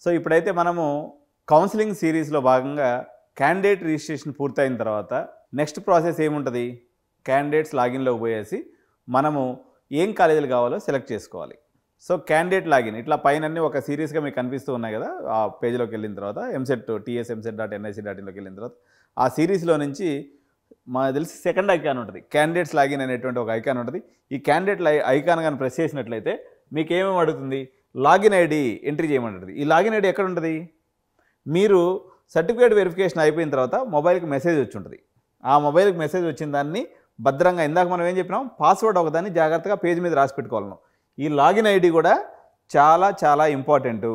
So ఇప్పుడైతే మనము counselling సిరీస్లో భాగంగా క్యాండిడేట్ రిజిస్ట్రేషన్ పూర్తయిన తర్వాత నెక్స్ట్ ప్రాసెస్ ఏముంటుంది, క్యాండిడేట్స్ లాగిన్లోకి పోయేసి మనము ఏం కాలేజీలు కావాలో సెలెక్ట్ చేసుకోవాలి. సో క్యాండిడేట్ లాగిన్ ఇట్లా పైన ఒక సిరీస్గా మీకు కనిపిస్తూ ఉన్నాయి కదా, ఆ పేజ్లోకి వెళ్ళిన తర్వాత MCET.TSMCET.NIC.in వెళ్ళిన తర్వాత ఆ సిరీస్లో నుంచి మాకు తెలిసి సెకండ్ ఐకాన్ ఉంటుంది, క్యాండిడేట్స్ లాగిన్ అనేటువంటి ఒక ఐకాన్ ఉంటుంది. ఈ క్యాండిడేట్ ఐకాన్ కానీ ప్రెస్ చేసినట్లయితే మీకు ఏమేమి అడుగుతుంది, లాగిన్ ఐడి ఎంట్రీ చేయమంటుంది. ఈ లాగిన్ ఐడి ఎక్కడ ఉంటుంది, మీరు సర్టిఫికేట్ వెరిఫికేషన్ అయిపోయిన తర్వాత మొబైల్కి మెసేజ్ వచ్చి ఉంటుంది. ఆ మొబైల్కి మెసేజ్ వచ్చిన దాన్ని భద్రంగా, ఇందాక మనం ఏం చెప్పినాం, పాస్వర్డ్ ఒకదాన్ని జాగ్రత్తగా పేజ్ మీద రాసి పెట్టుకోవాలను. ఈ లాగిన్ ఐడి కూడా చాలా చాలా ఇంపార్టెంటు.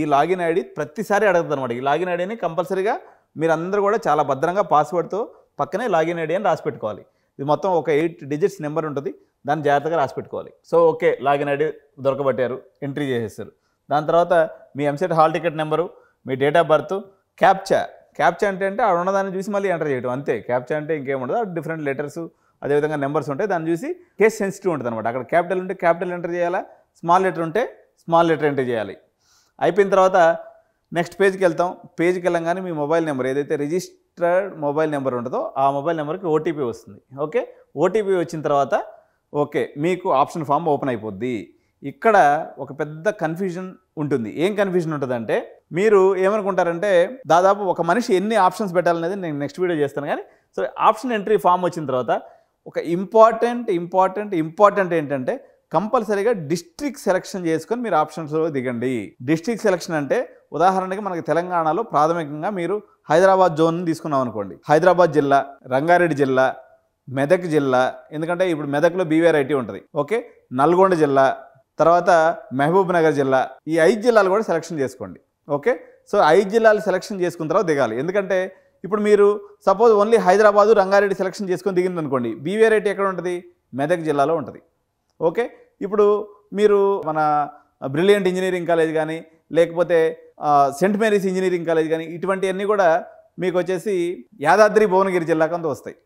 ఈ లాగిన్ ఐడి ప్రతిసారి అడుగుతుంది అనమాట. ఈ లాగిన్ ఐడిని కంపల్సరీగా మీరందరూ కూడా చాలా భద్రంగా పాస్వర్డ్తో పక్కనే లాగిన్ ఐడి అని రాసి పెట్టుకోవాలి. ఇది మొత్తం ఒక 8 డిజిట్స్ నెంబర్ ఉంటుంది, దాన్ని జాగ్రత్తగా రాసి పెట్టుకోవాలి. సో ఓకే, లాగిన్ ఐడి దొరకబట్టారు, ఎంట్రీ చేసేస్తారు. దాని తర్వాత మీ ఎంసెట్ హాల్ టికెట్ నెంబరు, మీ డేట్ ఆఫ్ బర్త్, క్యాప్చా అంటే అక్కడ ఉన్నదాన్ని చూసి మళ్ళీ ఎంటర్ చేయడం అంతే. క్యాప్చా అంటే ఇంకేముండదు, డిఫరెంట్ లెటర్స్ అదేవిధంగా నెంబర్స్ ఉంటాయి, దాన్ని చూసి కేస్ సెన్సిటివ్ ఉంటుంది అనమాట. అక్కడ క్యాపిటల్ ఉంటే క్యాపిటల్ ఎంటర్ చేయాలా, స్మాల్ లెటర్ ఉంటే స్మాల్ లెటర్ ఎంటర్ చేయాలి. అయిపోయిన తర్వాత నెక్స్ట్ పేజ్కి వెళ్తాం. పేజ్కి వెళ్ళంగానే మీ మొబైల్ నెంబర్ ఏదైతే రిజిస్టర్డ్ మొబైల్ నెంబర్ ఉంటుందో ఆ మొబైల్ నెంబర్కి ఓటీపీ వస్తుంది. ఓకే, ఓటీపీ వచ్చిన తర్వాత ఓకే మీకు ఆప్షన్ ఫామ్ ఓపెన్ అయిపోద్ది. ఇక్కడ ఒక పెద్ద కన్ఫ్యూజన్ ఉంటుంది. ఏం కన్ఫ్యూజన్ ఉంటుందంటే, మీరు ఏమనుకుంటారంటే దాదాపు ఒక మనిషి ఎన్ని ఆప్షన్స్ పెట్టాలనేది నేను నెక్స్ట్ వీడియో చేస్తాను. కానీ సో ఆప్షన్ ఎంట్రీ ఫామ్ వచ్చిన తర్వాత ఒక ఇంపార్టెంట్ ఏంటంటే కంపల్సరీగా డిస్ట్రిక్ట్ సెలెక్షన్ చేసుకొని మీరు ఆప్షన్స్లో దిగండి. డిస్ట్రిక్ట్ సెలెక్షన్ అంటే ఉదాహరణకి మనకి తెలంగాణలో ప్రాథమికంగా మీరు హైదరాబాద్ జోన్ తీసుకున్నాం అనుకోండి, హైదరాబాద్ జిల్లా, రంగారెడ్డి జిల్లా, మెదక్ జిల్లా, ఎందుకంటే ఇప్పుడు మెదక్లో BVRIT ఉంటుంది. ఓకే, నల్గొండ జిల్లా, తర్వాత మహబూబ్ నగర్ జిల్లా, ఈ 5 జిల్లాలు కూడా సెలెక్షన్ చేసుకోండి. ఓకే, సో 5 జిల్లాలు సెలెక్షన్ చేసుకున్న తర్వాత దిగాలి. ఎందుకంటే ఇప్పుడు మీరు suppose only Hyderabad Rangareddy selection చేసుకొని దిగింది అనుకోండి, BVRIT ఎక్కడ ఉంటుంది, మెదక్ జిల్లాలో ఉంటుంది. ఓకే, ఇప్పుడు మీరు మన బ్రిలియంట్ ఇంజనీరింగ్ కాలేజ్ కానీ లేకపోతే సెంట్ మేరీస్ ఇంజనీరింగ్ కాలేజ్ కానీ ఇటువంటివన్నీ కూడా మీకు వచ్చేసి యాదాద్రి భువనగిరి జిల్లాకు అంతా వస్తాయి.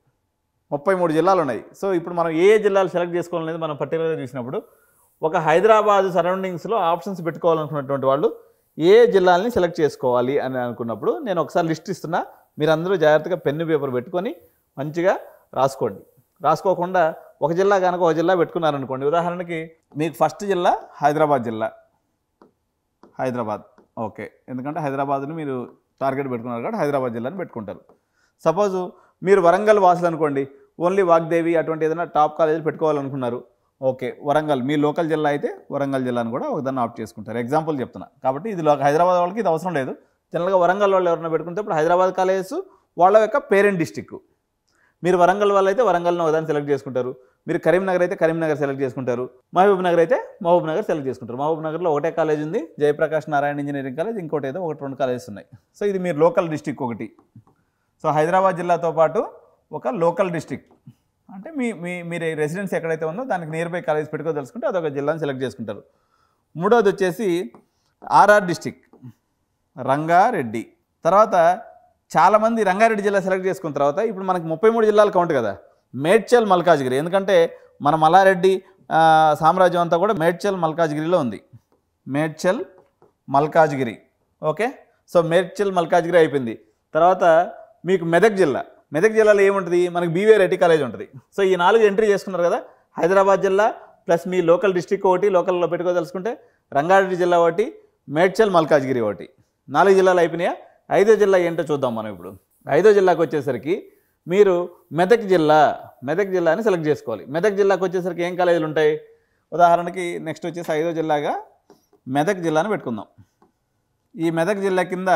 33 జిల్లాలు ఉన్నాయి. సో ఇప్పుడు మనం ఏ జిల్లాలు సెలెక్ట్ చేసుకోవాలనేది మనం పర్టికులర్గా చూసినప్పుడు ఒక హైదరాబాద్ సరౌండింగ్స్లో ఆప్షన్స్ పెట్టుకోవాలనుకున్నటువంటి వాళ్ళు ఏ జిల్లాలని సెలెక్ట్ చేసుకోవాలి అని అనుకున్నప్పుడు నేను ఒకసారి లిస్ట్ ఇస్తున్నా, మీరందరూ జాగ్రత్తగా పెన్ను పేపర్ పెట్టుకొని మంచిగా రాసుకోండి. రాసుకోకుండా ఒక జిల్లా కనుక ఒక జిల్లా పెట్టుకున్నారనుకోండి, ఉదాహరణకి మీకు ఫస్ట్ జిల్లా హైదరాబాద్ జిల్లా, హైదరాబాద్. ఓకే, ఎందుకంటే హైదరాబాద్ని మీరు టార్గెట్ పెట్టుకున్నారు కాబట్టి హైదరాబాద్ జిల్లాని పెట్టుకుంటారు. సపోజు మీరు వరంగల్ వాసులు అనుకోండి, ఓన్లీ వాగ్దేవి అటువంటి ఏదైనా టాప్ కాలేజీలు పెట్టుకోవాలనుకున్నారు. ఓకే, వరంగల్ మీ లోకల్ జిల్లా అయితే వరంగల్ జిల్లాను కూడా ఒకదాన్ని ఆప్ట్ చేసుకుంటారు. ఎగ్జాంపుల్ చెప్తున్నా కాబట్టి ఇది హైదరాబాద్ వాళ్ళకి ఇది అవసరం లేదు. జనరల్గా వరంగల్ వాళ్ళు ఎవరైనా పెట్టుకుంటే ఇప్పుడు హైదరాబాద్ కాలేజెస్ వాళ్ళ యొక్క పేరెంట్ డిస్టిక్. మీరు వరంగల్ వాళ్ళు అయితే వరంగల్ని ఒకదాన్ని సెలెక్ట్ చేసుకుంటారు, మీరు కరీంనగర్ అయితే కరీంనగర్ సెలెక్ట్ చేసుకుంటారు, మహబూబ్ నగర్ అయితే మహబూబ్ నగర్ సెలెక్ట్ చేసుకుంటారు. మహబూబ్ నగర్లో ఒకటే కాలేజ్ ఉంది, జయప్రకాష్ నారాయణ ఇంజనీరింగ్ కాలేజ్, ఇంకోటి ఏదో 1-2 కాలేజెస్ ఉన్నాయి. సో ఇది మీరు లోకల్ డిస్టిక్ ఒకటి. సో హైదరాబాద్ జిల్లాతో పాటు ఒక లోకల్ డిస్టిక్ అంటే మీరు రెసిడెన్స్ ఎక్కడైతే ఉందో దానికి నియర్ బై కాలేజ్ పెట్టుకోదలుచుకుంటే అదొక జిల్లాని సెలెక్ట్ చేసుకుంటారు. మూడోది వచ్చేసి RR డిస్టిక్, రంగారెడ్డి. తర్వాత చాలామంది రంగారెడ్డి జిల్లా సెలెక్ట్ చేసుకున్న తర్వాత ఇప్పుడు మనకి 33 జిల్లాలు కౌంట్ కదా, మేడ్చల్ మల్కాజ్గిరి. ఎందుకంటే మన మల్లారెడ్డి సామ్రాజ్యం అంతా కూడా మేడ్చల్ మల్కాజ్గిరిలో ఉంది. మేడ్చల్ మల్కాజ్గిరి. ఓకే, సో మేడ్చల్ మల్కాజ్గిరి అయిపోయింది. తర్వాత మీకు మెదక్ జిల్లాలో ఏముంటుంది, మనకి BVRIT కాలేజ్ ఉంటుంది. సో ఈ 4 ఎంట్రీ చేసుకున్నారు కదా, హైదరాబాద్ జిల్లా ప్లస్ మీ లోకల్ డిస్టిక్ ఒకటి లోకల్లో పెట్టుకోదలుచుకుంటే, రంగారెడ్డి జిల్లా ఒకటి, మేడ్చల్ మల్కాజ్గిరి ఒకటి. 4 జిల్లాలు అయిపోయినాయా. 5వ జిల్లా ఏంటో చూద్దాం మనం ఇప్పుడు. 5వ జిల్లాకు వచ్చేసరికి మీరు మెదక్ జిల్లాని సెలెక్ట్ చేసుకోవాలి. మెదక్ జిల్లాకు వచ్చేసరికి ఏం కాలేజీలు ఉంటాయి, ఉదాహరణకి నెక్స్ట్ వచ్చేసి 5వ జిల్లాగా మెదక్ జిల్లాని పెట్టుకుందాం. ఈ మెదక్ జిల్లా కింద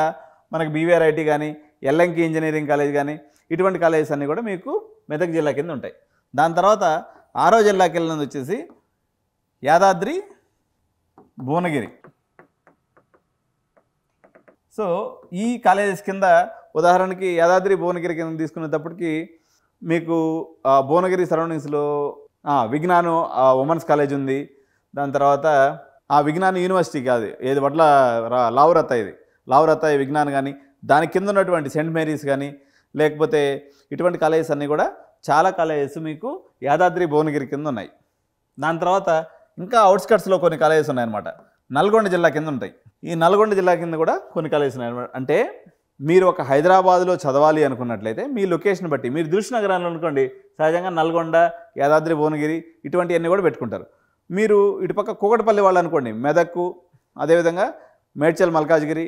మనకి BVRIT కానీ ఎల్ఎంకి ఇంజనీరింగ్ కాలేజ్ కానీ ఇటువంటి కాలేజెస్ అన్నీ కూడా మీకు మెదక్ జిల్లా కింద ఉంటాయి. దాని తర్వాత 6వ జిల్లాకి వెళ్ళినది వచ్చేసి యాదాద్రి భువనగిరి. సో ఈ కాలేజెస్ కింద ఉదాహరణకి యాదాద్రి భువనగిరి కింద తీసుకునేటప్పటికి మీకు భువనగిరి సరౌండింగ్స్లో విజ్ఞాన్ ఉమెన్స్ కాలేజ్ ఉంది. దాని తర్వాత విజ్ఞాన్ యూనివర్సిటీ కాదు, ఏది వడ్ల లావురత్తాయి విజ్ఞాన్ కానీ, దాని కింద ఉన్నటువంటి సెంట్ మేరీస్ కానీ లేకపోతే ఇటువంటి కాలేజెస్ అన్నీ కూడా చాలా కాలేజెస్ మీకు యాదాద్రి భువనగిరి కింద ఉన్నాయి. దాని తర్వాత ఇంకా అవుట్స్కట్స్లో కొన్ని కాలేజెస్ ఉన్నాయన్నమాట. నల్గొండ జిల్లా కింద ఉంటాయి. ఈ నల్గొండ జిల్లా కింద కూడా కొన్ని కాలేజెస్ ఉన్నాయి. అంటే మీరు ఒక హైదరాబాద్లో చదవాలి అనుకున్నట్లయితే మీ లొకేషన్ బట్టి, మీరు దిల్షుక్ నగరాల్లో అనుకోండి సహజంగా నల్గొండ, యాదాద్రి భువనగిరి ఇటువంటివన్నీ కూడా పెట్టుకుంటారు. మీరు ఇటుపక్క కూకట్పల్లి వాళ్ళు అనుకోండి మెదక్కు, అదేవిధంగా మేడ్చల్ మల్కాజ్గిరి,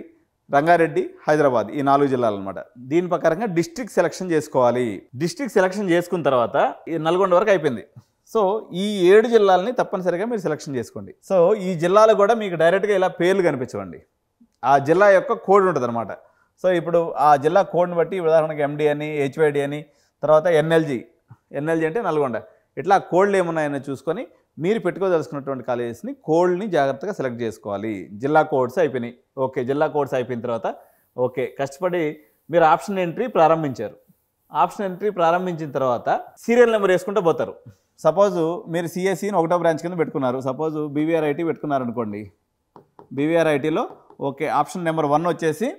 రంగారెడ్డి, హైదరాబాద్, ఈ 4 జిల్లాలు అనమాట. దీని ప్రకారంగా డిస్ట్రిక్ట్ సెలక్షన్ చేసుకోవాలి. డిస్ట్రిక్ట్ సెలక్షన్ చేసుకున్న తర్వాత ఈ నల్గొండ వరకు అయిపోయింది. సో ఈ 7 జిల్లాలని తప్పనిసరిగా మీరు సెలక్షన్ చేసుకోండి. సో ఈ జిల్లాలు కూడా మీకు డైరెక్ట్గా ఇలా పేర్లు కనిపించవండి, ఆ జిల్లా యొక్క కోడ్ ఉంటుంది అనమాట. సో ఇప్పుడు ఆ జిల్లా కోడ్ని బట్టి ఉదాహరణకి ఎండి అని, హెచ్వైడి అని, తర్వాత ఎన్ఎల్జీ అంటే నల్గొండ, ఇట్లా కోడ్లు ఏమున్నాయని చూసుకొని మీరు పెట్టుకోదలుచుకున్నటువంటి కాలేజెస్ని కోడ్ని జాగ్రత్తగా సెలెక్ట్ చేసుకోవాలి. జిల్లా కోడ్స్ అయిపోయినాయి. ఓకే, జిల్లా కోడ్స్ అయిపోయిన తర్వాత ఓకే కష్టపడి మీరు ఆప్షన్ ఎంట్రీ ప్రారంభించారు. ఆప్షన్ ఎంట్రీ ప్రారంభించిన తర్వాత సీరియల్ నెంబర్ వేసుకుంటూ పోతారు. సపోజ్ మీరు సిఎస్సిని 1వ బ్రాంచ్ కింద పెట్టుకున్నారు. సపోజ్ బీవీఆర్ఐటీ పెట్టుకున్నారు అనుకోండి. బీవీఆర్ఐటీలో ఓకే ఆప్షన్ నెంబర్ 1 వచ్చేసి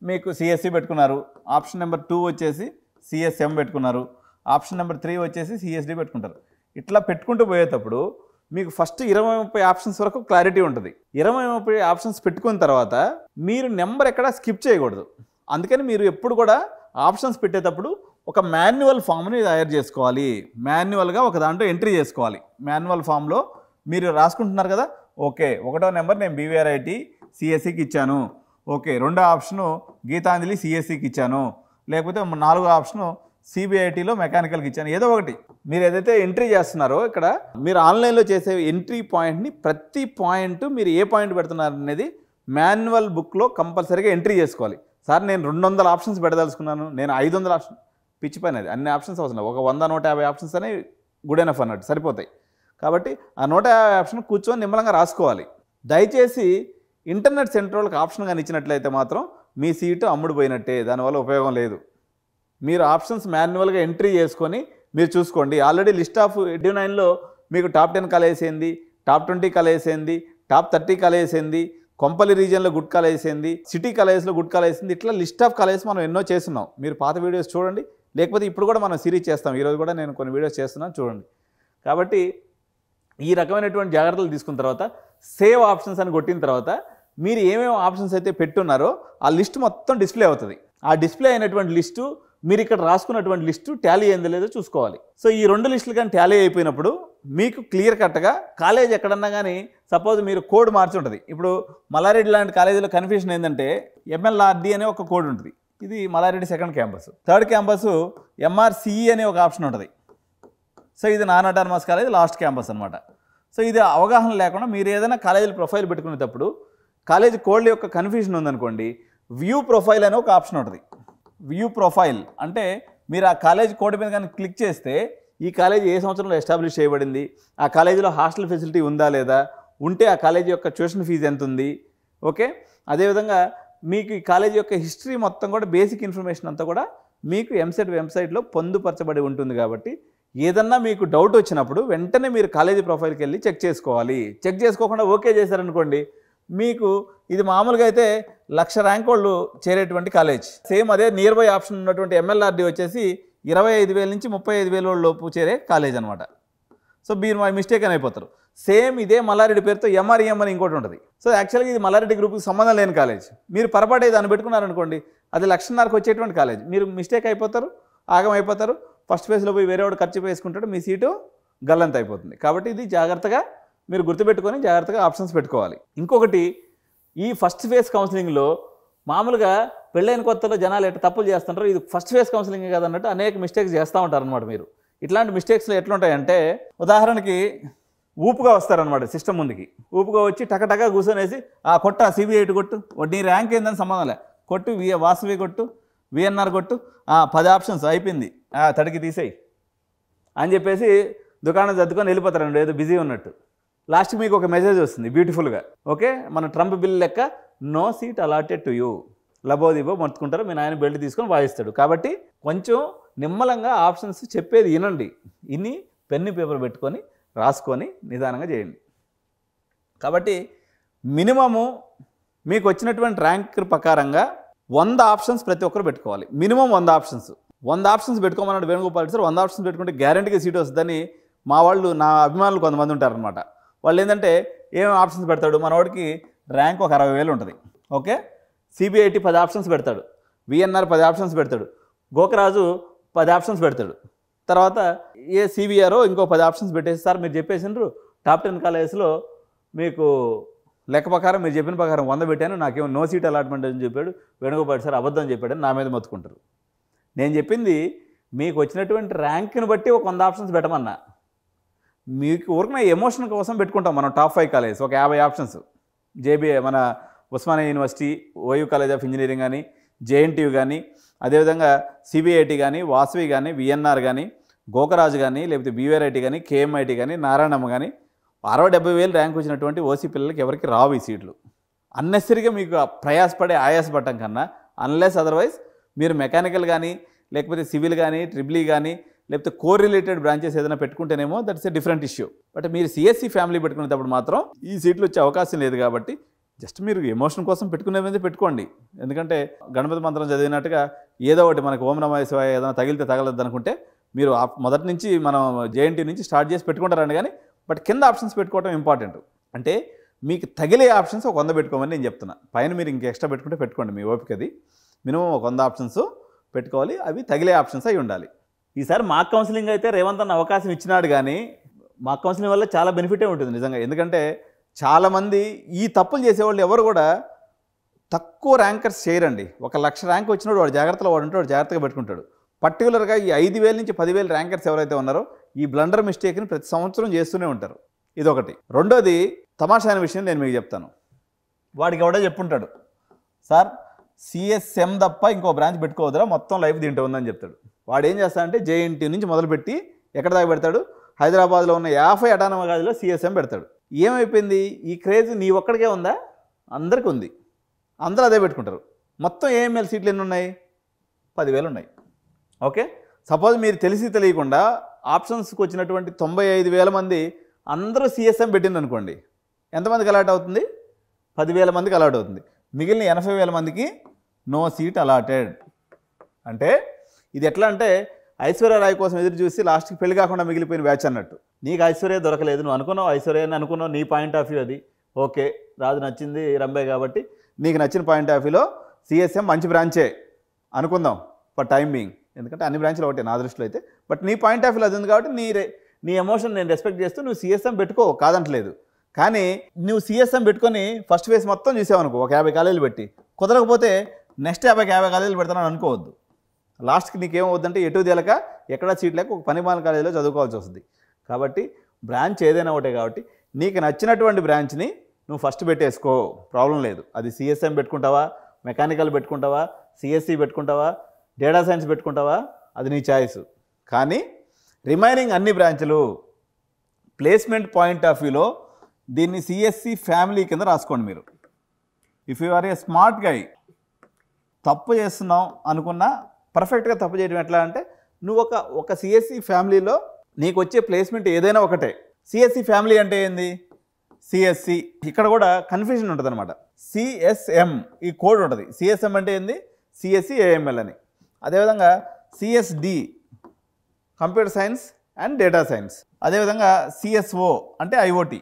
మీకు సిఎస్సి పెట్టుకున్నారు. ఆప్షన్ నెంబర్ 2 వచ్చేసి సిఎస్ఎం పెట్టుకున్నారు. ఆప్షన్ నెంబర్ 3 వచ్చేసి సిఎస్డి పెట్టుకుంటారు. ఇట్లా పెట్టుకుంటూ పోయేటప్పుడు మీకు ఫస్ట్ 20-30 ఆప్షన్స్ వరకు క్లారిటీ ఉంటుంది. 20-30 ఆప్షన్స్ పెట్టుకున్న తర్వాత మీరు నెంబర్ ఎక్కడ స్కిప్ చేయకూడదు. అందుకని మీరు ఎప్పుడు కూడా ఆప్షన్స్ పెట్టేటప్పుడు ఒక మాన్యువల్ ఫామ్ని తయారు చేసుకోవాలి. మాన్యువల్గా ఒక దాంట్లో ఎంట్రీ చేసుకోవాలి. మాన్యువల్ ఫామ్లో మీరు రాసుకుంటున్నారు కదా, ఓకే 1వ నెంబర్ నేను బీవీఆర్ఐటీ సిఎస్సికి ఇచ్చాను, ఓకే 2వ ఆప్షను గీతాంజలి సిఎస్సికి ఇచ్చాను, లేకపోతే 4వ ఆప్షను సిబిఐటీలో మెకానికల్కి ఇచ్చాను, ఏదో ఒకటి మీరు ఏదైతే ఎంట్రీ చేస్తున్నారో ఇక్కడ మీరు ఆన్లైన్లో చేసే ఎంట్రీ పాయింట్ని ప్రతి పాయింట్ మీరు ఏ పాయింట్ పెడుతున్నారు అనేది మాన్యువల్ బుక్లో కంపల్సరీగా ఎంట్రీ చేసుకోవాలి. సార్ నేను 200 ఆప్షన్స్ పెడదలుచుకున్నాను, నేను 500 ఆప్షన్, పిచ్చి పైన అది అన్ని ఆప్షన్స్ అవసరం, ఒక 100-150 ఆప్షన్స్ అనేవి గుడ్ ఎనఫ్ అన్నట్టు సరిపోతాయి. కాబట్టి ఆ 150 ఆప్షన్ కూర్చొని నిమ్మలంగా రాసుకోవాలి. దయచేసి ఇంటర్నెట్ సెంటర్ వాళ్ళకి ఆప్షన్ కానీ ఇచ్చినట్లయితే మాత్రం మీ సీటు అమ్ముడుపోయినట్టే, దానివల్ల ఉపయోగం లేదు. మీరు ఆప్షన్స్ మాన్యువల్గా ఎంట్రీ చేసుకొని మీరు చూసుకోండి. ఆల్రెడీ లిస్ట్ ఆఫ్ 89లో మీకు టాప్ 10 కాలేజెస్ ఏంది, టాప్ 20 కాలేజెస్ ఏంది, టాప్ 30 కాలేజెస్ ఏంది, కొంపల్లి రీజియన్లో గుడ్ కాలేజెస్ ఏంది, సిటీ కాలేజెస్లో గుడ్ కాలేజెస్ ఏంది, ఇట్లా లిస్ట్ ఆఫ్ కాలేజెస్ మనం ఎన్నో చేస్తున్నాం. మీరు పాత వీడియోస్ చూడండి, లేకపోతే ఇప్పుడు కూడా మనం సిరీస్ చేస్తాం. ఈరోజు కూడా నేను కొన్ని వీడియోస్ చేస్తున్నాను చూడండి. కాబట్టి ఈ రకమైనటువంటి జాగ్రత్తలు తీసుకున్న తర్వాత సేవ్ ఆప్షన్స్ అని కొట్టిన తర్వాత మీరు ఏమేమి ఆప్షన్స్ అయితే పెట్టున్నారో ఆ లిస్ట్ మొత్తం డిస్ప్లే అవుతుంది. ఆ డిస్ప్లే అయినటువంటి లిస్టు మీరు ఇక్కడ రాసుకున్నటువంటి లిస్టు టాలీ అయిందో లేదో చూసుకోవాలి. సో ఈ 2 లిస్టులు కానీ టాలీ అయిపోయినప్పుడు మీకు క్లియర్ కట్గా కాలేజ్ ఎక్కడన్నా కానీ సపోజ్ మీరు కోడ్ మార్చి ఉంటుంది. ఇప్పుడు మల్లారెడ్డి లాంటి కాలేజీలో కన్ఫ్యూషన్ ఏంటంటే ఎంఎల్ఆర్డి అనే ఒక కోడ్ ఉంటుంది. ఇది Mallareddy 2nd campus. 3rd campus ఎంఆర్సిఈ అనే ఒక ఆప్షన్ ఉంటుంది. సో ఇది non autonomous college last campus అనమాట. సో ఇది అవగాహన లేకుండా మీరు ఏదైనా కాలేజీల ప్రొఫైల్ పెట్టుకునేటప్పుడు కాలేజ్ కోడ్ల యొక్క కన్ఫ్యూజన్ ఉందనుకోండి, వ్యూ ప్రొఫైల్ అనే ఒక ఆప్షన్ ఉంటుంది. వ్యూ ప్రొఫైల్ అంటే మీరు ఆ కాలేజ్ కోడ్ మీద కానీ క్లిక్ చేస్తే ఈ కాలేజీ ఏ సంవత్సరంలో ఎస్టాబ్లిష్ చేయబడింది, ఆ కాలేజీలో హాస్టల్ ఫెసిలిటీ ఉందా లేదా, ఉంటే ఆ కాలేజీ యొక్క ట్యూషన్ ఫీజు ఎంత ఉంది, ఓకే అదేవిధంగా మీకు ఈ కాలేజీ యొక్క హిస్టరీ మొత్తం కూడా బేసిక్ ఇన్ఫర్మేషన్ అంతా కూడా మీకు ఎంసెట్ వెబ్సైట్లో పొందుపరచబడి ఉంటుంది. కాబట్టి ఏదన్నా మీకు డౌట్ వచ్చినప్పుడు వెంటనే మీరు కాలేజీ ప్రొఫైల్కి వెళ్ళి చెక్ చేసుకోవాలి. చెక్ చేసుకోకుండా ఓకే చేశారనుకోండి, మీకు ఇది మామూలుగా అయితే 1,00,000 ర్యాంక్ వాళ్ళు చేరేటువంటి కాలేజ్. సేమ్ అదే నియర్ బై ఆప్షన్ ఉన్నటువంటి ఎంఎల్ఆర్డి వచ్చేసి 25,000 నుంచి 35,000 లోపు చేరే కాలేజ్ అనమాట. సో మీరు మా మిస్టేక్ అని అయిపోతారు. సేమ్ ఇదే మల్లారెడ్డి పేరుతో ఎంఆర్ఈఎం అని ఇంకోటి ఉంటుంది. సో యాక్చువల్గా ఇది మల్లారెడ్డి గ్రూప్కి సంబంధం లేని కాలేజ్. మీరు పొరపాటు దాన్ని పెట్టుకున్నారనుకోండి, అది 1,00,000కి వచ్చేటువంటి కాలేజ్. మీరు మిస్టేక్ అయిపోతారు, ఆగం అయిపోతారు. ఫస్ట్ ఫేజ్లో పోయి వేరే వాడు ఖర్చు వేసుకుంటాడు, మీ సీటు గల్లంత అయిపోతుంది. కాబట్టి ఇది జాగ్రత్తగా మీరు గుర్తుపెట్టుకొని జాగ్రత్తగా ఆప్షన్స్ పెట్టుకోవాలి. ఇంకొకటి, ఈ ఫస్ట్ ఫేజ్ కౌన్సిలింగ్లో మామూలుగా పెళ్ళైన కొత్తలో జనాలు ఎట్లా తప్పులు చేస్తుంటారు, ఇది ఫస్ట్ ఫేజ్ కౌన్సిలింగ్ కాదన్నట్టు అనేక మిస్టేక్స్ చేస్తూ ఉంటారు అనమాట. మీరు ఇట్లాంటి మిస్టేక్స్లో ఎట్లుంటాయంటే, ఉదాహరణకి ఊపుగా వస్తారనమాట సిస్టమ్ ముందుకి. ఊపుగా వచ్చి టకటగా కూర్చొనేసి ఆ కొట్ట సిబిఐటి కొట్టు, నీ ర్యాంక్ ఏందని సంబంధం లే, కొట్టు వాసవి కొట్టు, విఎన్ఆర్ కొట్టు, 10 ఆప్షన్స్ అయిపోయింది, తడికి తీసేయి అని చెప్పేసి దుకాణం సర్దుకొని వెళ్ళిపోతారండి ఏదో బిజీ ఉన్నట్టు. లాస్ట్కి మీకు ఒక మెసేజ్ వస్తుంది బ్యూటిఫుల్గా, ఓకే మన ట్రంప్ బిల్ లెక్క, no seat allotted to you, లబోదిబో మొత్తుకుంటారు, మీ నాయన బెల్ట్ తీసుకొని వాయిస్తాడు. కాబట్టి కొంచెం నిమ్మలంగా ఆప్షన్స్ చెప్పేది వినండి, ఇన్ని పెన్ను పేపర్ పెట్టుకొని రాసుకొని నిదానంగా చేయండి. కాబట్టి మినిమము మీకు వచ్చినటువంటి ర్యాంక్ ప్రకారంగా 100 ఆప్షన్స్ ప్రతి ఒక్కరు పెట్టుకోవాలి. Minimum 100 options. 100 ఆప్షన్స్ పెట్టుకోమన్నాడు వేణుగోపాల్ సార్. 100 ఆప్షన్స్ పెట్టుకుంటే గ్యారంటీగా సీట్ వస్తుందని మా వాళ్ళు, నా అభిమానులు కొంతమంది ఉంటారనమాట. వాళ్ళు ఏంటంటే ఏమేమి ఆప్షన్స్ పెడతాడు, మనోడికి ర్యాంక్ ఒక 60,000 ఉంటుంది. ఓకే, సిబిఐటి 10 ఆప్షన్స్ పెడతాడు, విఎన్ఆర్ 10 ఆప్షన్స్ పెడతాడు, గోకరాజు 10 ఆప్షన్స్ పెడతాడు. తర్వాత ఏ సివిఆర్ఓ ఇంకో 10 ఆప్షన్స్ పెట్టేసి సార్ మీరు చెప్పేసిండ్రు టాప్ 10 కాలేజెస్లో మీకు లెక్క ప్రకారం మీరు చెప్పిన ప్రకారం 100 పెట్టాను, నాకేమో నో సీట్ అలాట్మెంట్ అని చెప్పాడు వేణుగోపాల్ సార్, అబద్ధం చెప్పాడని నా మీద మొత్తుకుంటారు. నేను చెప్పింది మీకు వచ్చినటువంటి ర్యాంక్ని బట్టి ఒక 100 ఆప్షన్స్ పెట్టమన్నా. మీకు ఊరికిన ఎమోషన్ కోసం పెట్టుకుంటాం మనం టాప్ 5 కాలేజెస్, ఒక 50 ఆప్షన్స్. జేబీఏ మన Osmania university, OU college of engineering కానీ, జేఎన్టీయూ కానీ, అదేవిధంగా సిబిఐటి కానీ, వాసవి కానీ, విఎన్ఆర్ కానీ, గోకరాజు కానీ, లేకపోతే బీవీఆర్ఐటి కానీ, కేఎంఐటి కానీ, నారాయణమ్మ కానీ 60-70,000 ర్యాంక్ వచ్చినటువంటి ఓసీ పిల్లలకి ఎవరికి రావు ఈ సీట్లు. అన్నెసరిగా మీకు ప్రయాసపడే ఆయాసపడటం కన్నా అన్లెస్ అదర్వైజ్ మీరు మెకానికల్ కానీ, లేకపోతే సివిల్ కానీ, ట్రిపుల్ కానీ, లేకపోతే కోర్ రిలేటెడ్ బ్రాంచెస్ ఏదైనా పెట్టుకుంటేనేమో that's a different issue. But మీరు సిఎస్సి ఫ్యామిలీ పెట్టుకునేటప్పుడు మాత్రం ఈ సీట్లు వచ్చే అవకాశం లేదు. కాబట్టి జస్ట్ మీరు ఎమోషన్ కోసం పెట్టుకునేది పెట్టుకోండి. ఎందుకంటే గణపతి మంత్రం చదివినట్టుగా ఏదో ఒకటి మనకు ఓం నమః శివాయ ఏదైనా తగిలితే తగలద్దు అనుకుంటే మీరు మొదటి నుంచి మనం జేఎన్టీ నుంచి స్టార్ట్ చేసి పెట్టుకుంటారండి. కానీ బట్ కింద ఆప్షన్స్ పెట్టుకోవడం ఇంపార్టెంట్. అంటే మీకు తగిలే ఆప్షన్స్ ఒక 100 పెట్టుకోమని నేను చెప్తున్నా. పైన మీరు ఇంక ఎక్స్ట్రా పెట్టుకుంటే పెట్టుకోండి, మీ ఓపికది. మినిమం ఒక 100 ఆప్షన్స్ పెట్టుకోవాలి, అవి తగిలే ఆప్షన్స్ అయి ఉండాలి. ఈసారి మాక్ కౌన్సిలింగ్ అయితే రేవంత్ అన్న అవకాశం ఇచ్చినాడు. కానీ మాక్ కౌన్సిలింగ్ వల్ల చాలా బెనిఫిటే ఉంటుంది నిజంగా. ఎందుకంటే చాలామంది ఈ తప్పులు చేసేవాళ్ళు ఎవరు కూడా తక్కువ ర్యాంకర్స్ చేయరండి. 1,00,000 ర్యాంక్ వచ్చినాడు వాడు జాగ్రత్తలో వాడు ఉంటాడు, జాగ్రత్తగా పెట్టుకుంటాడు. పర్టికులర్గా ఈ 5,000 నుంచి 10,000 ర్యాంకర్స్ ఎవరైతే ఉన్నారో ఈ బ్లండర్ మిస్టేక్ని ప్రతి సంవత్సరం చేస్తూనే ఉంటారు. ఇదొకటి. రెండోది తమాషా అయిన విషయం నేను మీకు చెప్తాను. వాడికి ఎవడో చెప్పుంటాడు, సార్ సిఎస్ఎం తప్ప ఇంకో బ్రాంచ్ పెట్టుకోవద్దురా, మొత్తం లైఫ్ దీంట్లో ఉందని చెప్తాడు. వాడు ఏం చేస్తాడంటే జేఎన్టీ నుంచి మొదలుపెట్టి ఎక్కడ దాకా పెడతాడు, హైదరాబాద్లో ఉన్న 50 అటానమస్ కాలేజీలో సిఎస్ఎం పెడతాడు. ఏమైపోయింది ఈ క్రేజ్? నీ ఒక్కడికే ఉందా? అందరికీ ఉంది, అందరూ అదే పెట్టుకుంటారు. మొత్తం ఏఎంఎల్ సీట్లు ఎన్ని ఉన్నాయి? 10,000 ఉన్నాయి. ఓకే, సపోజ్ మీరు తెలిసి తెలియకుండా ఆప్షన్స్కి వచ్చినటువంటి 95,000 మంది అందరూ సిఎస్ఎం పెట్టింది అనుకోండి, ఎంతమందికి అలాట్ అవుతుంది? 10,000 మందికి అలాట్ అవుతుంది. మిగిలిన 80,000 మందికి నో సీట్ అలాటెడ్. అంటే ఇది ఎట్లా అంటే ఐశ్వర్య రాయ్ కోసం ఎదురు చూసి లాస్ట్కి పెళ్లి కాకుండా మిగిలిపోయిన బ్యాచ్ అన్నట్టు. నీకు ఐశ్వర్య దొరకలేదు, నువ్వు అనుకున్నావు ఐశ్వర్య అని అనుకున్నావు, నీ పాయింట్ ఆఫ్ వ్యూ అది. ఓకే, రాజు నచ్చింది రంబే కాబట్టి నీకు నచ్చిన పాయింట్ ఆఫ్ వ్యూలో సిఎస్ఎం మంచి బ్రాంచే అనుకుందాం ఫర్ టైం బీయింగ్. ఎందుకంటే అన్ని బ్రాంచ్లు ఒకటే నా దృష్టిలో అయితే. బట్ నీ పాయింట్ ఆఫ్ వ్యూ అది ఉంది కాబట్టి నీ ఎమోషన్ నేను రెస్పెక్ట్ చేస్తూ నువ్వు సిఎస్ఎం పెట్టుకో, కాదంటలేదు. కానీ నువ్వు సిఎస్ఎం పెట్టుకొని ఫస్ట్ ఫేజ్ మొత్తం చూసావనుకో, ఒక 50 కాలేజీలు పెట్టి కుదరకపోతే నెక్స్ట్ 50 కాలేజీలు పెడతానని అనుకోవద్దు. లాస్ట్కి నీకేమవుద్దంటే ఎటు తేలక ఎక్కడా సీట్ లేక ఒక పనిమాల కాలేజీలో చదువుకోవాల్సి వస్తుంది. కాబట్టి బ్రాంచ్ ఏదైనా ఒకటే కాబట్టి నీకు నచ్చినటువంటి బ్రాంచ్ని నువ్వు ఫస్ట్ పెట్టేసుకో, ప్రాబ్లం లేదు. అది సిఎస్ఎం పెట్టుకుంటావా, మెకానికల్ పెట్టుకుంటావా, సిఎస్సి పెట్టుకుంటావా, డేటా సైన్స్ పెట్టుకుంటావా, అది నీ ఛాయిస్. కానీ రిమైనింగ్ అన్ని బ్రాంచ్లు ప్లేస్మెంట్ పాయింట్ ఆఫ్ వ్యూలో దీన్ని సిఎస్సి ఫ్యామిలీ కింద రాసుకోండి మీరు. If you are a smart guy, తప్పు చేస్తున్నావు అనుకున్నా పర్ఫెక్ట్గా తప్పు చేయడం ఎట్లా అంటే నువ్వు ఒక సిఎస్సి ఫ్యామిలీలో నీకు వచ్చే ప్లేస్మెంట్ ఏదైనా ఒకటే. సిఎస్సి ఫ్యామిలీ అంటే ఏంది? సిఎస్సి, ఇక్కడ కూడా కన్ఫ్యూజన్ ఉంటుంది అనమాట. సిఎస్ఎం ఈ కోడ్ ఉంటుంది. సిఎస్ఎం అంటే ఏంది? సిఎస్సి ఏఎంఎల్ అని. అదేవిధంగా CSD computer science and data science. అదేవిధంగా సిఎస్ఓ అంటే ఐఓటి.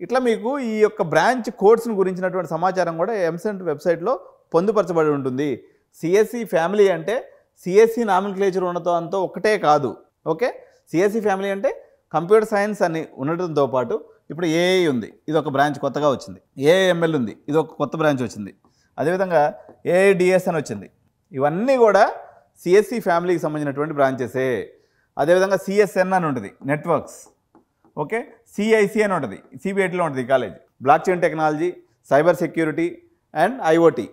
ఇట్లా మీకు ఈ యొక్క బ్రాంచ్ కోడ్స్ని గురించినటువంటి సమాచారం కూడా ఎంసెంట్ వెబ్సైట్లో పొందుపరచబడి ఉంటుంది. సిఎస్సి ఫ్యామిలీ అంటే సిఎస్సి నామినిక్లేచర్ ఉండటంతో ఒకటే కాదు. ఓకే, సిఎస్సి ఫ్యామిలీ అంటే కంప్యూటర్ సైన్స్ అని ఉండటంతో పాటు ఇప్పుడు ఏఐ ఉంది, ఇది ఒక బ్రాంచ్ కొత్తగా వచ్చింది. ఏఐఎంఎల్ ఉంది, ఇది ఒక కొత్త బ్రాంచ్ వచ్చింది. అదేవిధంగా ఏఐడిఎస్ అని వచ్చింది. ఇవన్నీ కూడా సిఎస్సి ఫ్యామిలీకి సంబంధించినటువంటి బ్రాంచెసే. అదేవిధంగా సిఎస్ఎన్ అని ఉంటుంది, నెట్వర్క్స్. ఓకే, సిఐసి అని ఉంటుంది, సిబిఐటిలో ఉంటుంది ఈ college. Block chain technology, cyber security and IoT.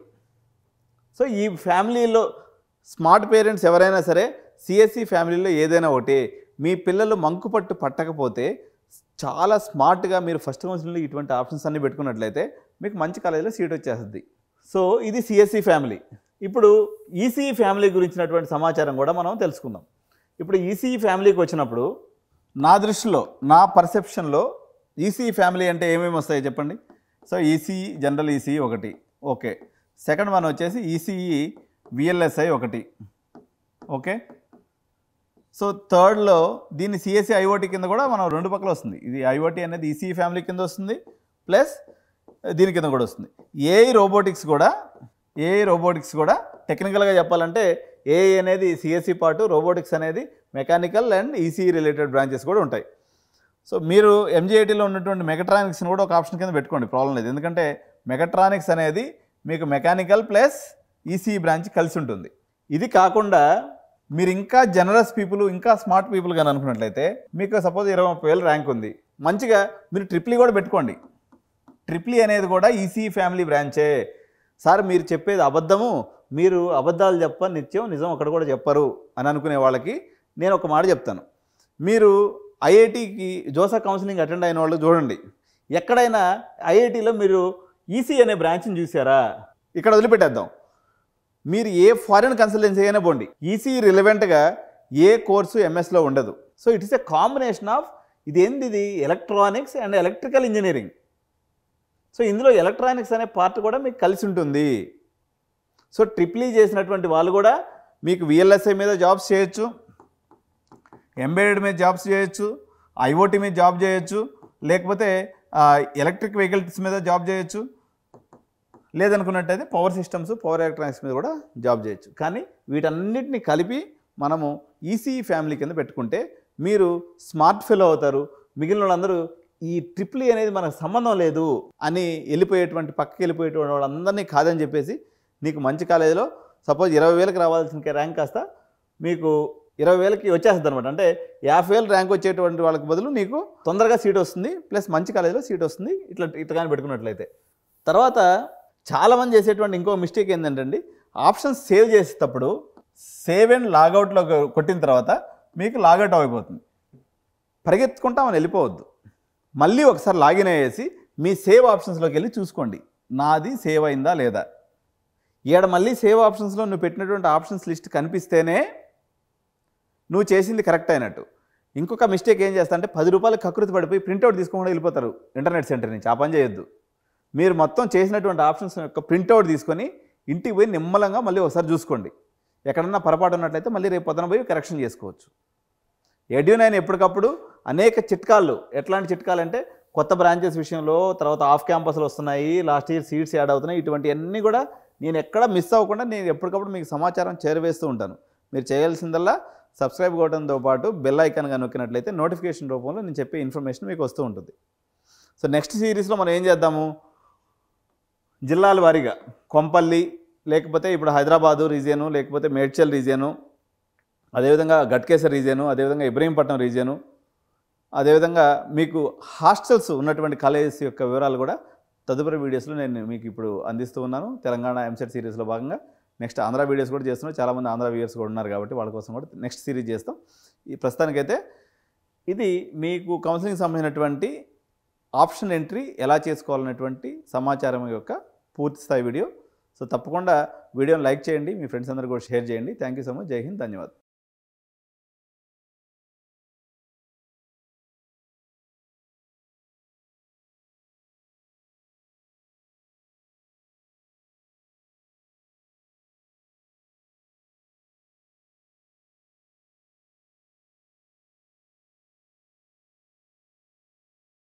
So ఈ ఫ్యామిలీలో స్మార్ట్ పేరెంట్స్ ఎవరైనా సరే సిఎస్సి ఫ్యామిలీలో ఏదైనా ఒకటి. మీ పిల్లలు మంకుపట్టు పట్టకపోతే చాలా స్మార్ట్గా మీరు ఫస్ట్ కౌన్సిలింగ్లో ఇటువంటి ఆప్షన్స్ అన్నీ పెట్టుకున్నట్లయితే మీకు మంచి కాలేజీలో సీట్ వచ్చేస్తుంది. సో ఇది సిఎస్సి ఫ్యామిలీ. ఇప్పుడు ఈసీఈ ఫ్యామిలీ గురించినటువంటి సమాచారం కూడా మనం తెలుసుకుందాం. ఇప్పుడు ఈసీఈ ఫ్యామిలీకి వచ్చినప్పుడు నా దృష్టిలో, నా పర్సెప్షన్లో ఈసీఈ ఫ్యామిలీ అంటే ఏమేమి వస్తాయి చెప్పండి. సో ఈసీఈ జనరల్ ఈసీఈ ఒకటి. ఓకే, సెకండ్ వన్ వచ్చేసి ఈసీఈ విఎల్ఎస్ఐ ఒకటి. ఓకే, సో థర్డ్లో దీన్ని సిఎస్సి ఐఓటీ కింద కూడా మనం రెండు పక్కల వస్తుంది. ఇది ఐఓటీ అనేది ఈసీఈ ఫ్యామిలీ కింద వస్తుంది, ప్లస్ దీని కింద కూడా వస్తుంది. ఏఐ రోబోటిక్స్ కూడా టెక్నికల్గా చెప్పాలంటే ఏఐ అనేది సిఎస్సి పార్టు, రోబోటిక్స్ అనేది mechanical and ECE related branches కూడా ఉంటాయి. సో మీరు ఎంజీఐటీలో ఉన్నటువంటి మెకాట్రానిక్స్ని కూడా ఒక ఆప్షన్ కింద పెట్టుకోండి, ప్రాబ్లం లేదు. ఎందుకంటే మెకాట్రానిక్స్ అనేది మీకు మెకానికల్ ప్లస్ ఈసీఈ బ్రాంచ్ కలిసి ఉంటుంది. ఇది కాకుండా మీరు ఇంకా జనరస్ పీపుల్, ఇంకా స్మార్ట్ పీపుల్ కానీ అనుకున్నట్లయితే మీకు సపోజ్ 20,000 ర్యాంక్ ఉంది, మంచిగా మీరు ట్రిప్లీ కూడా పెట్టుకోండి. ట్రిప్లీ అనేది కూడా ఈసీఈ ఫ్యామిలీ బ్రాంచే. సార్ మీరు చెప్పేది అబద్ధము, మీరు అబద్ధాలు నిత్యం నిజం అక్కడ కూడా చెప్పరు అని అనుకునే వాళ్ళకి నేను ఒక మాట చెప్తాను. మీరు ఐఐటీకి జోసా కౌన్సిలింగ్ అటెండ్ అయిన వాళ్ళు చూడండి, ఎక్కడైనా ఐఐటీలో మీరు ఈసీ అనే బ్రాంచ్ని చూసారా? ఇక్కడ వదిలిపెట్టేద్దాం, మీరు ఏ ఫారిన్ కన్సల్టెన్సీ అయినా పోండి, ఈసీ రిలవెంట్గా ఏ కోర్సు ఎంఎస్లో ఉండదు. So it is a combination of ఇది electronics and electrical engineering. So ఇందులో ఎలక్ట్రానిక్స్ అనే పార్ట్ కూడా మీకు కలిసి ఉంటుంది. సో ట్రిప్లీ చేసినటువంటి వాళ్ళు కూడా మీకు విఎల్ఎస్ఐ మీద జాబ్స్ చేయొచ్చు, ఎంబెడెడ్ మీద జాబ్స్ చేయొచ్చు, ఐఓటీ మీద జాబ్ చేయొచ్చు, లేకపోతే ఎలక్ట్రిక్ వెహికల్స్ మీద జాబ్ చేయొచ్చు, లేదనుకున్నట్టయితే పవర్ సిస్టమ్స్, పవర్ ఎలక్ట్రానిక్స్ మీద కూడా జాబ్ చేయొచ్చు. కానీ వీటన్నిటిని కలిపి మనము ఈసీఈ ఫ్యామిలీ కింద పెట్టుకుంటే మీరు స్మార్ట్ ఫెలో అవుతారు. మిగిలిన వాళ్ళందరూ ఈ ట్రిప్లీ అనేది మనకు సంబంధం లేదు అని పక్కకి వెళ్ళిపోయేటువంటి వాళ్ళందరినీ కాదని చెప్పేసి నీకు మంచి కాలేజీలో సపోజ్ 20,000కి రావాల్సిన ర్యాంక్ కాస్త మీకు 20,000కి వచ్చేస్తుంది అనమాట. అంటే 50,000 ర్యాంక్ వచ్చేటువంటి వాళ్ళకి బదులు నీకు తొందరగా సీట్ వస్తుంది, ప్లస్ మంచి కాలేజీలో సీట్ వస్తుంది. ఇట్లా కానీ పెట్టుకున్నట్లయితే. తర్వాత చాలామంది చేసేటువంటి ఇంకో మిస్టేక్ ఏంటంటే ఆప్షన్స్ సేవ్ చేసేటప్పుడు సేవ్ అండ్ లాగౌట్లో కొట్టిన తర్వాత మీకు లాగౌట్ అయిపోతుంది. పరిగెత్తుకుంటా మనం వెళ్ళిపోవద్దు, మళ్ళీ ఒకసారి లాగిన్ అయ్యేసి మీ సేవ్ ఆప్షన్స్లోకి వెళ్ళి చూసుకోండి, నాది సేవ్ అయిందా లేదా. మళ్ళీ సేవ్ ఆప్షన్స్లో నువ్వు పెట్టినటువంటి ఆప్షన్స్ లిస్ట్ కనిపిస్తేనే నువ్వు చేసింది కరెక్ట్ అయినట్టు. ఇంకొక మిస్టేక్ ఏం చేస్తా అంటే 10 రూపాయలు కకృతి పడిపోయి ప్రింట్అవుట్ తీసుకోకుండా వెళ్ళిపోతారు ఇంటర్నెట్ సెంటర్ నుంచి. ఆ పని చేయొద్దు. మీరు మొత్తం చేసినటువంటి ఆప్షన్స్ యొక్క ప్రింట్అవుట్ తీసుకొని ఇంటికి పోయి నిమ్మలంగా మళ్ళీ ఒకసారి చూసుకోండి. ఎక్కడన్నా పొరపాటు ఉన్నట్లయితే మళ్ళీ రేపు పొద్దున పోయి కరెక్షన్ చేసుకోవచ్చు. ఎడ్యూ9 ఎప్పటికప్పుడు అనేక చిట్కాలు, ఎట్లాంటి చిట్కాలు అంటే కొత్త బ్రాంచెస్ విషయంలో, తర్వాత ఆఫ్ క్యాంపస్లు వస్తున్నాయి, లాస్ట్ ఇయర్ సీట్స్ యాడ్ అవుతున్నాయి, ఇటువంటివన్నీ కూడా నేను ఎక్కడ మిస్ అవ్వకుండా నేను ఎప్పటికప్పుడు మీకు సమాచారం చేరవేస్తూ ఉంటాను. మీరు చేయాల్సిందల్లా సబ్స్క్రైబ్ కొట్టడంతో పాటు బెల్ ఐకాన్ కానీ నొక్కినట్లయితే నోటిఫికేషన్ రూపంలో నేను చెప్పే ఇన్ఫర్మేషన్ మీకు వస్తూ ఉంటుంది. సో నెక్స్ట్ సిరీస్లో మనం ఏం చేద్దాము, జిల్లాల వారీగా కొంపల్లి, లేకపోతే ఇప్పుడు హైదరాబాదు రీజియను, లేకపోతే మేడ్చల్ రీజియను, అదేవిధంగా గట్కేసర్ రీజియను, అదేవిధంగా ఇబ్రహీంపట్నం రీజియను, అదేవిధంగా మీకు హాస్టల్స్ ఉన్నటువంటి కాలేజెస్ యొక్క వివరాలు కూడా తదుపరి వీడియోస్లో నేను మీకు ఇప్పుడు అందిస్తూ ఉన్నాను. తెలంగాణ ఎంసెట్ సిరీస్లో భాగంగా నెక్స్ట్ ఆంధ్ర వీడియోస్ కూడా చేస్తున్నాం. చాలామంది ఆంధ్ర వ్యూయర్స్ కూడా ఉన్నారు కాబట్టి వాళ్ళ కోసం కూడా నెక్స్ట్ సిరీస్ చేస్తాం. ఈ ప్రస్తుతానికైతే ఇది మీకు కౌన్సిలింగ్ సంబంధించినటువంటి ఆప్షన్ ఎంట్రీ ఎలా చేసుకోవాలనేటువంటి సమాచారం యొక్క పూర్తి స్థాయి వీడియో. సో తప్పకుండా వీడియోని లైక్ చేయండి, మీ ఫ్రెండ్స్ అందరూ కూడా షేర్ చేయండి. Thank you so much. జై హింద్, ధన్యవాదాలు.